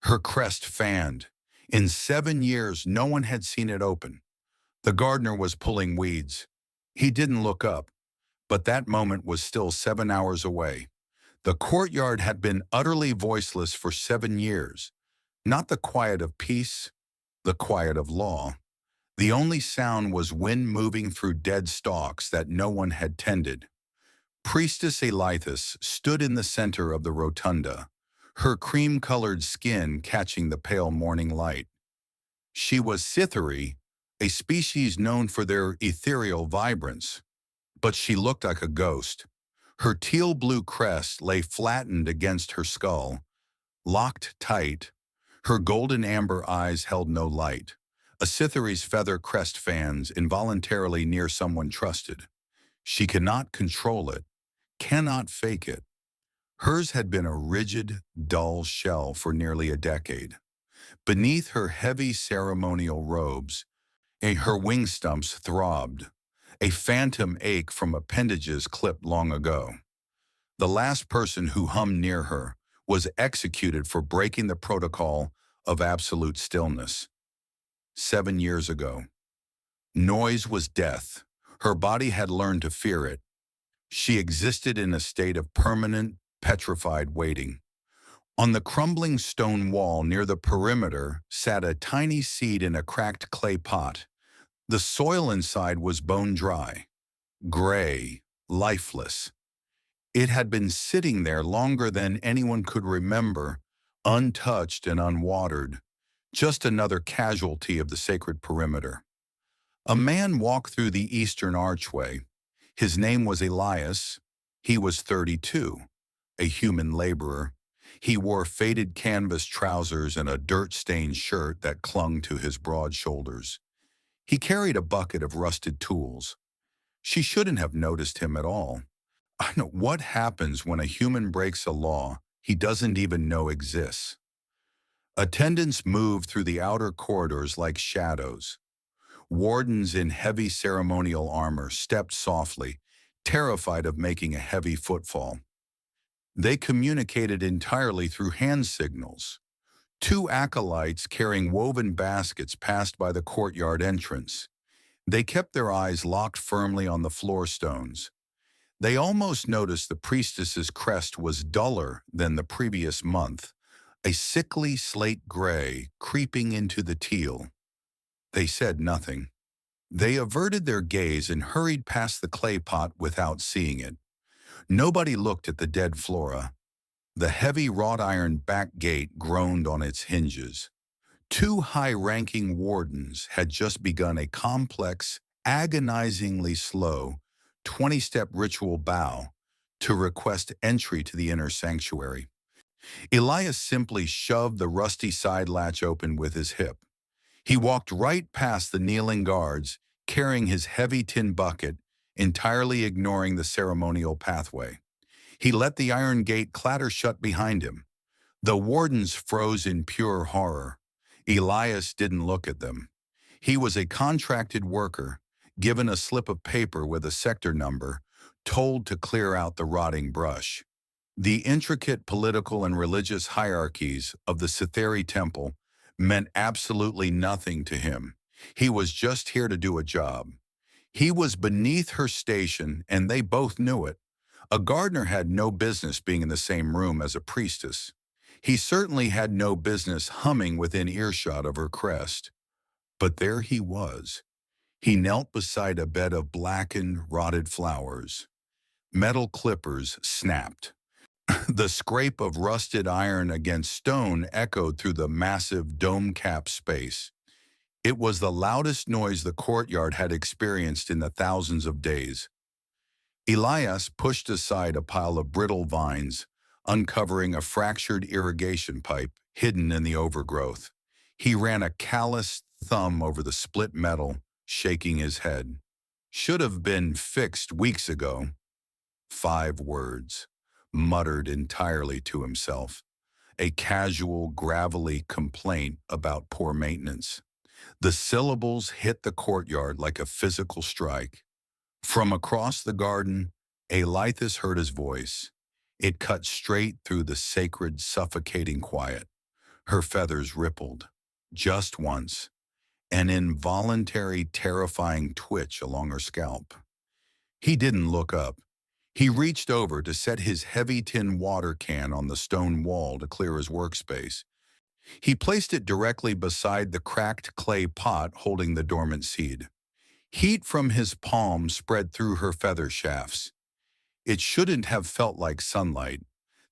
her crest fanned. In 7 years, no one had seen it open. The gardener was pulling weeds. He didn't look up, but that moment was still 7 hours away. The courtyard had been utterly voiceless for 7 years. Not the quiet of peace, the quiet of law. The only sound was wind moving through dead stalks that no one had tended. Priestess Elithis stood in the center of the rotunda, her cream-colored skin catching the pale morning light. She was Sytheri, a species known for their ethereal vibrance, but she looked like a ghost. Her teal-blue crest lay flattened against her skull, locked tight. Her golden amber eyes held no light. A Sytheri's feather crest fans involuntarily near someone trusted. She cannot control it, cannot fake it. Hers had been a rigid, dull shell for nearly a decade. Beneath her heavy ceremonial robes, her wing stumps throbbed, a phantom ache from appendages clipped long ago. The last person who hummed near her was executed for breaking the protocol of absolute stillness. 7 years ago. Noise was death. Her body had learned to fear it. She existed in a state of permanent, petrified waiting. On the crumbling stone wall near the perimeter sat a tiny seed in a cracked clay pot. The soil inside was bone dry, gray, lifeless. It had been sitting there longer than anyone could remember, untouched and unwatered, just another casualty of the sacred perimeter. A man walked through the eastern archway. His name was Elias. He was 32, a human laborer. He wore faded canvas trousers and a dirt-stained shirt that clung to his broad shoulders. He carried a bucket of rusted tools. She shouldn't have noticed him at all. I know what happens when a human breaks a law he doesn't even know exists. Attendants moved through the outer corridors like shadows. Wardens in heavy ceremonial armor stepped softly, terrified of making a heavy footfall. They communicated entirely through hand signals. Two acolytes carrying woven baskets passed by the courtyard entrance. They kept their eyes locked firmly on the floor stones. They almost noticed the priestess's crest was duller than the previous month, a sickly slate gray creeping into the teal. They said nothing. They averted their gaze and hurried past the clay pot without seeing it. Nobody looked at the dead flora. The heavy wrought iron back gate groaned on its hinges. Two high-ranking wardens had just begun a complex, agonizingly slow, 20-step ritual bow to request entry to the inner sanctuary. Elias simply shoved the rusty side latch open with his hip. He walked right past the kneeling guards, carrying his heavy tin bucket, entirely ignoring the ceremonial pathway. He let the iron gate clatter shut behind him. The wardens froze in pure horror. Elias didn't look at them. He was a contracted worker, given a slip of paper with a sector number, told to clear out the rotting brush. The intricate political and religious hierarchies of the Sytheri temple meant absolutely nothing to him. He was just here to do a job. He was beneath her station, and they both knew it. A gardener had no business being in the same room as a priestess. He certainly had no business humming within earshot of her crest. But there he was. He knelt beside a bed of blackened, rotted flowers. Metal clippers snapped. The scrape of rusted iron against stone echoed through the massive dome-capped space. It was the loudest noise the courtyard had experienced in the thousands of days. Elias pushed aside a pile of brittle vines, uncovering a fractured irrigation pipe hidden in the overgrowth. He ran a calloused thumb over the split metal, shaking his head. Should have been fixed weeks ago. 5 words, muttered entirely to himself. A casual, gravelly complaint about poor maintenance. The syllables hit the courtyard like a physical strike. From across the garden, Elithis heard his voice. It cut straight through the sacred, suffocating quiet. Her feathers rippled, just once, an involuntary, terrifying twitch along her scalp. He didn't look up. He reached over to set his heavy tin water can on the stone wall to clear his workspace. He placed it directly beside the cracked clay pot holding the dormant seed. Heat from his palm spread through her feather shafts. It shouldn't have felt like sunlight.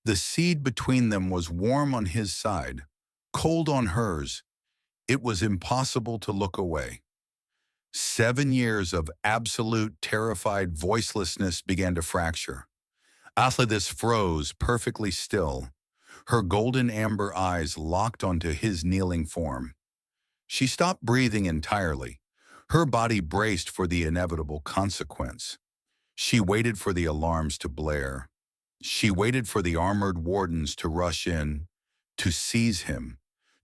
The seed between them was warm on his side, cold on hers. It was impossible to look away. 7 years of absolute terrified voicelessness began to fracture. Athlethis froze perfectly still, her golden amber eyes locked onto his kneeling form. She stopped breathing entirely. Her body braced for the inevitable consequence. She waited for the alarms to blare. She waited for the armored wardens to rush in, to seize him,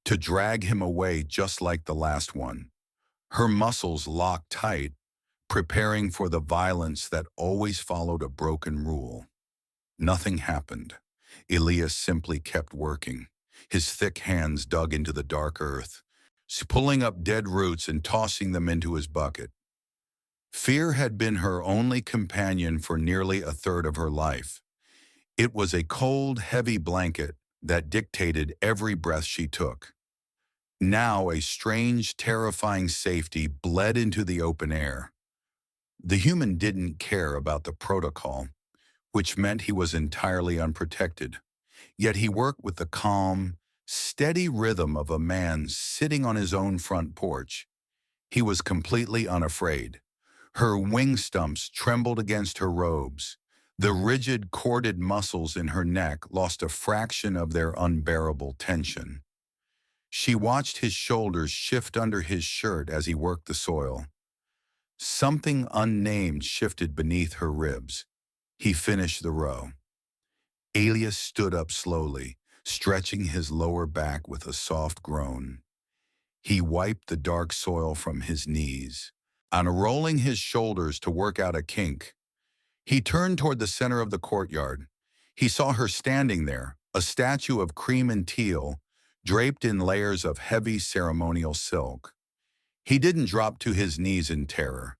to drag him away just like the last one. Her muscles locked tight, preparing for the violence that always followed a broken rule. Nothing happened. Elias simply kept working. His thick hands dug into the dark earth, pulling up dead roots and tossing them into his bucket. Fear had been her only companion for nearly a third of her life. It was a cold, heavy blanket that dictated every breath she took. Now a strange, terrifying safety bled into the open air. The human didn't care about the protocol, which meant he was entirely unprotected. Yet he worked with the calm, steady rhythm of a man sitting on his own front porch. He was completely unafraid. Her wing stumps trembled against her robes. The rigid, corded muscles in her neck lost a fraction of their unbearable tension. She watched his shoulders shift under his shirt as he worked the soil. Something unnamed shifted beneath her ribs. He finished the row. Elias stood up slowly, stretching his lower back with a soft groan. He wiped the dark soil from his knees, unrolling his shoulders to work out a kink. He turned toward the center of the courtyard. He saw her standing there, a statue of cream and teal, draped in layers of heavy ceremonial silk. He didn't drop to his knees in terror.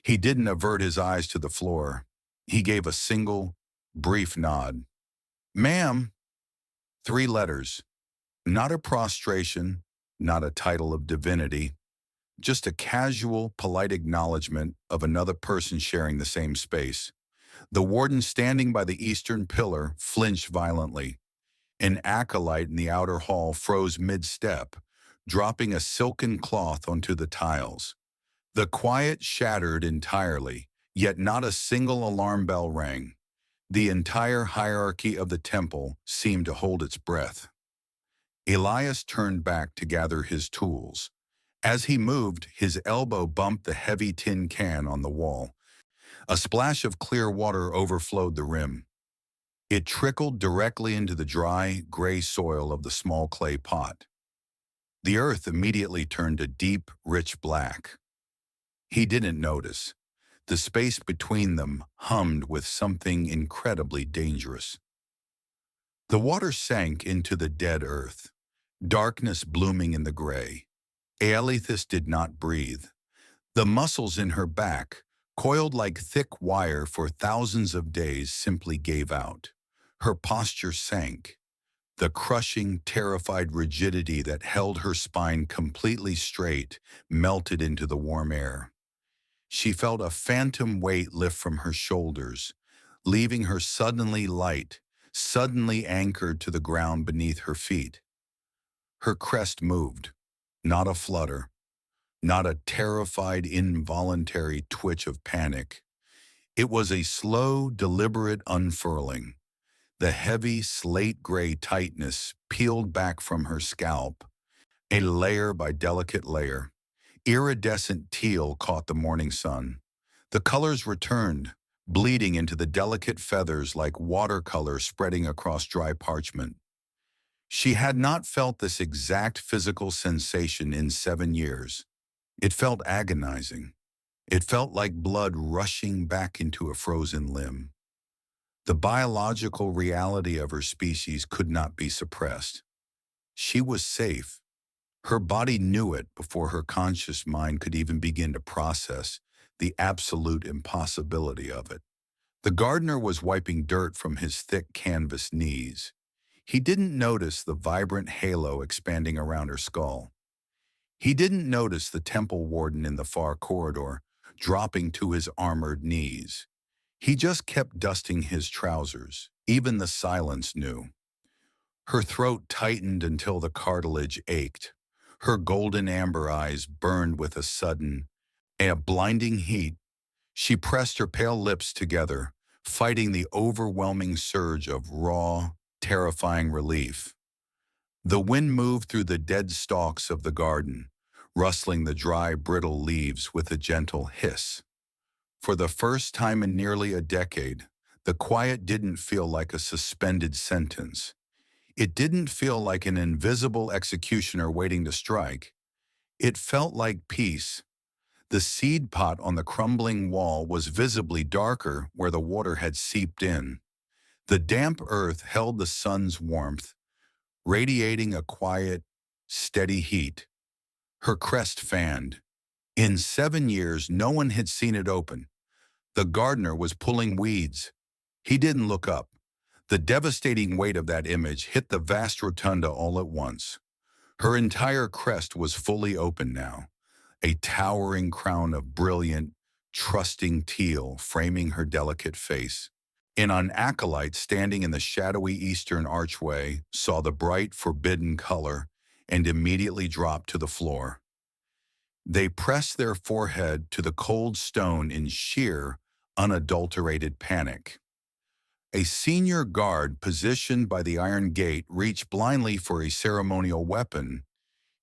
He didn't avert his eyes to the floor. He gave a single, brief nod. "Ma'am." 3 letters. Not a prostration, not a title of divinity, just a casual, polite acknowledgement of another person sharing the same space. The warden standing by the eastern pillar flinched violently. An acolyte in the outer hall froze mid-step, dropping a silken cloth onto the tiles. The quiet shattered entirely, yet not a single alarm bell rang. The entire hierarchy of the temple seemed to hold its breath. Elias turned back to gather his tools. As he moved, his elbow bumped the heavy tin can on the wall. A splash of clear water overflowed the rim. It trickled directly into the dry, gray soil of the small clay pot. The earth immediately turned a deep, rich black. He didn't notice. The space between them hummed with something incredibly dangerous. The water sank into the dead earth, darkness blooming in the gray. Aelithis did not breathe. The muscles in her back, coiled like thick wire for thousands of days, simply gave out. Her posture sank. The crushing, terrified rigidity that held her spine completely straight melted into the warm air. She felt a phantom weight lift from her shoulders, leaving her suddenly light, suddenly anchored to the ground beneath her feet. Her crest moved, not a flutter, not a terrified, involuntary twitch of panic. It was a slow, deliberate unfurling. The heavy, slate-gray tightness peeled back from her scalp, a layer by delicate layer. Iridescent teal caught the morning sun. The colors returned, bleeding into the delicate feathers like watercolor spreading across dry parchment. She had not felt this exact physical sensation in 7 years. It felt agonizing. It felt like blood rushing back into a frozen limb. The biological reality of her species could not be suppressed. She was safe. Her body knew it before her conscious mind could even begin to process the absolute impossibility of it. The gardener was wiping dirt from his thick canvas knees. He didn't notice the vibrant halo expanding around her skull. He didn't notice the temple warden in the far corridor, dropping to his armored knees. He just kept dusting his trousers. Even the silence knew. Her throat tightened until the cartilage ached. Her golden amber eyes burned with a blinding heat. She pressed her pale lips together, fighting the overwhelming surge of raw, terrifying relief. The wind moved through the dead stalks of the garden, rustling the dry, brittle leaves with a gentle hiss. For the first time in nearly a decade, the quiet didn't feel like a suspended sentence. It didn't feel like an invisible executioner waiting to strike. It felt like peace. The seed pot on the crumbling wall was visibly darker where the water had seeped in. The damp earth held the sun's warmth, radiating a quiet, steady heat. Her crest fanned. In 7 years, no one had seen it open. The gardener was pulling weeds. He didn't look up. The devastating weight of that image hit the vast rotunda all at once. Her entire crest was fully open now, a towering crown of brilliant, trusting teal framing her delicate face. An acolyte standing in the shadowy eastern archway saw the bright, forbidden color and immediately dropped to the floor. They pressed their forehead to the cold stone in sheer, unadulterated panic. A senior guard positioned by the iron gate reached blindly for a ceremonial weapon,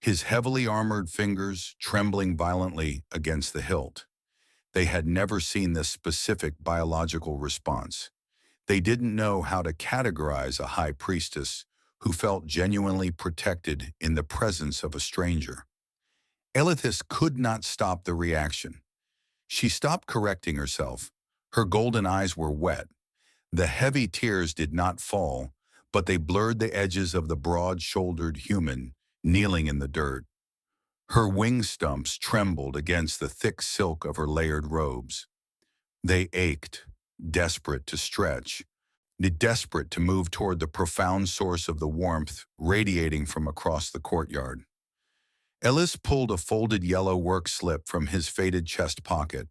his heavily armored fingers trembling violently against the hilt. They had never seen this specific biological response. They didn't know how to categorize a high priestess who felt genuinely protected in the presence of a stranger. Elithis could not stop the reaction. She stopped correcting herself. Her golden eyes were wet. The heavy tears did not fall, but they blurred the edges of the broad-shouldered human kneeling in the dirt. Her wing stumps trembled against the thick silk of her layered robes. They ached, desperate to stretch, desperate to move toward the profound source of the warmth radiating from across the courtyard. Ellis pulled a folded yellow work slip from his faded chest pocket.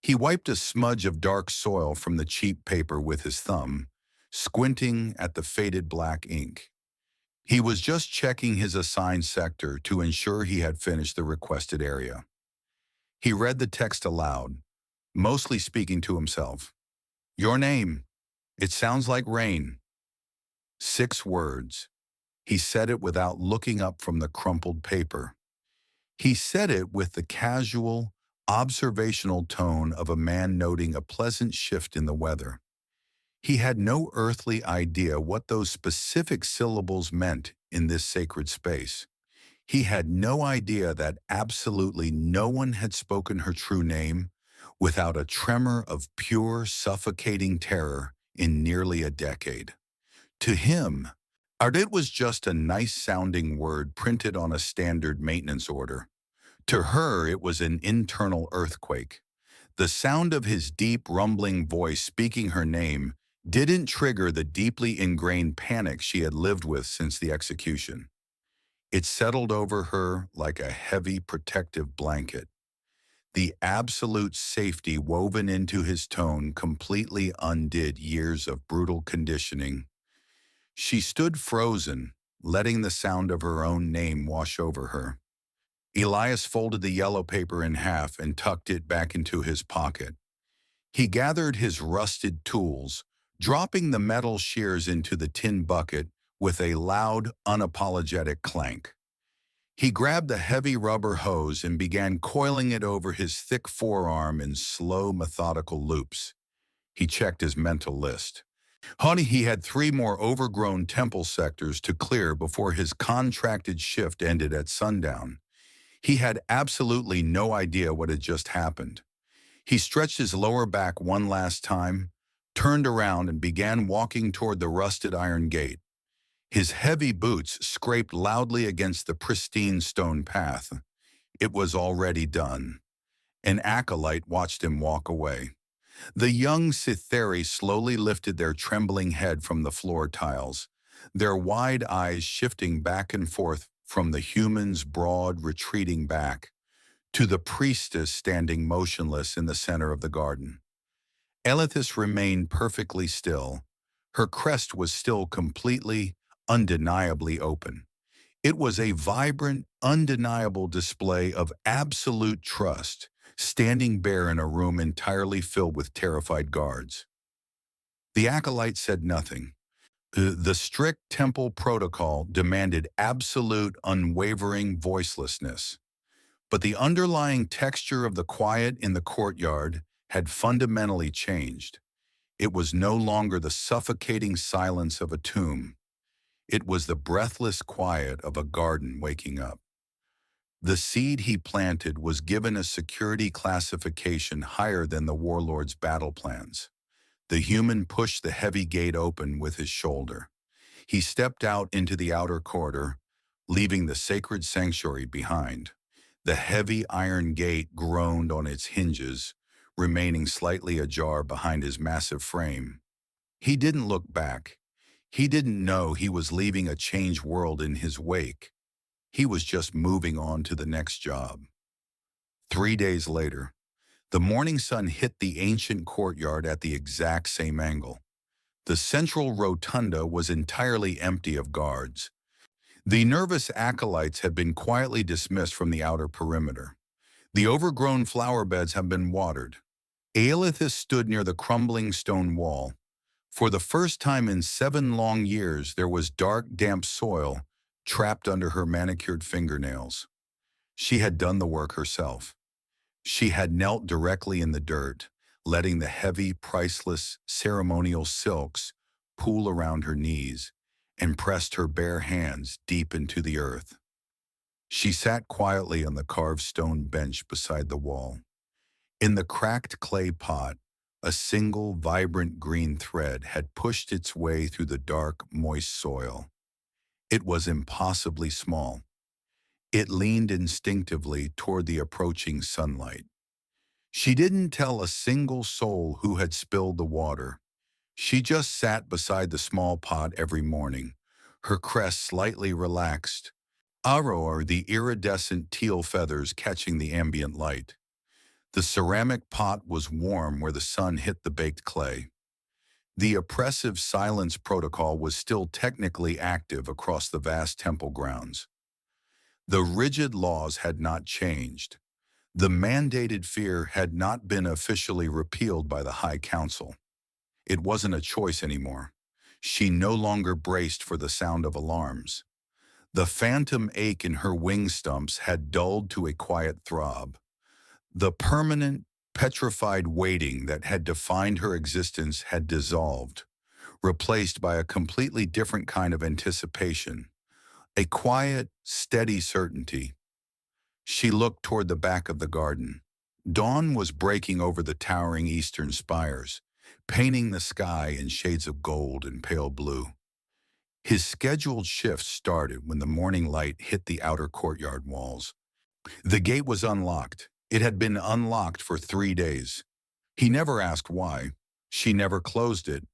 He wiped a smudge of dark soil from the cheap paper with his thumb, squinting at the faded black ink. He was just checking his assigned sector to ensure he had finished the requested area. He read the text aloud, mostly speaking to himself. Your name. It sounds like rain. 6 words. He said it without looking up from the crumpled paper. He said it with the casual, observational tone of a man noting a pleasant shift in the weather. He had no earthly idea what those specific syllables meant in this sacred space. He had no idea that absolutely no one had spoken her true name without a tremor of pure, suffocating terror in nearly a decade. To him, Ardit was just a nice-sounding word printed on a standard maintenance order. To her, it was an internal earthquake. The sound of his deep, rumbling voice speaking her name didn't trigger the deeply ingrained panic she had lived with since the execution. It settled over her like a heavy, protective blanket. The absolute safety woven into his tone completely undid years of brutal conditioning. She stood frozen, letting the sound of her own name wash over her. Elias folded the yellow paper in half and tucked it back into his pocket. He gathered his rusted tools, dropping the metal shears into the tin bucket with a loud, unapologetic clank. He grabbed the heavy rubber hose and began coiling it over his thick forearm in slow, methodical loops. He checked his mental list. He had 3 more overgrown temple sectors to clear before his contracted shift ended at sundown. He had absolutely no idea what had just happened. He stretched his lower back one last time, turned around and began walking toward the rusted iron gate. His heavy boots scraped loudly against the pristine stone path. It was already done. An acolyte watched him walk away. The young Sytheri slowly lifted their trembling head from the floor tiles, their wide eyes shifting back and forth from the human's broad, retreating back to the priestess standing motionless in the center of the garden. Elithis remained perfectly still. Her crest was still completely, undeniably open. It was a vibrant, undeniable display of absolute trust, standing bare in a room entirely filled with terrified guards. The acolyte said nothing. The strict temple protocol demanded absolute, unwavering voicelessness. But the underlying texture of the quiet in the courtyard had fundamentally changed. It was no longer the suffocating silence of a tomb. It was the breathless quiet of a garden waking up. The seed he planted was given a security classification higher than the warlord's battle plans. The human pushed the heavy gate open with his shoulder. He stepped out into the outer corridor, leaving the sacred sanctuary behind. The heavy iron gate groaned on its hinges, remaining slightly ajar behind his massive frame. He didn't look back. He didn't know he was leaving a changed world in his wake. He was just moving on to the next job. 3 days later, the morning sun hit the ancient courtyard at the exact same angle. The central rotunda was entirely empty of guards. The nervous acolytes had been quietly dismissed from the outer perimeter. The overgrown flower beds had been watered. Aelithis stood near the crumbling stone wall. For the first time in 7 long years, there was dark, damp soil trapped under her manicured fingernails. She had done the work herself. She had knelt directly in the dirt, letting the heavy, priceless, ceremonial silks pool around her knees, and pressed her bare hands deep into the earth. She sat quietly on the carved stone bench beside the wall. In the cracked clay pot, a single vibrant green thread had pushed its way through the dark, moist soil. It was impossibly small. It leaned instinctively toward the approaching sunlight. She didn't tell a single soul who had spilled the water. She just sat beside the small pot every morning, her crest slightly relaxed, aurora the iridescent teal feathers catching the ambient light. The ceramic pot was warm where the sun hit the baked clay. The oppressive silence protocol was still technically active across the vast temple grounds. The rigid laws had not changed. The mandated fear had not been officially repealed by the High Council. It wasn't a choice anymore. She no longer braced for the sound of alarms. The phantom ache in her wing stumps had dulled to a quiet throb. The permanent, petrified waiting that had defined her existence had dissolved, replaced by a completely different kind of anticipation, a quiet, steady certainty. She looked toward the back of the garden. Dawn was breaking over the towering eastern spires, painting the sky in shades of gold and pale blue. His scheduled shift started when the morning light hit the outer courtyard walls. The gate was unlocked. It had been unlocked for 3 days. He never asked why. She never closed it,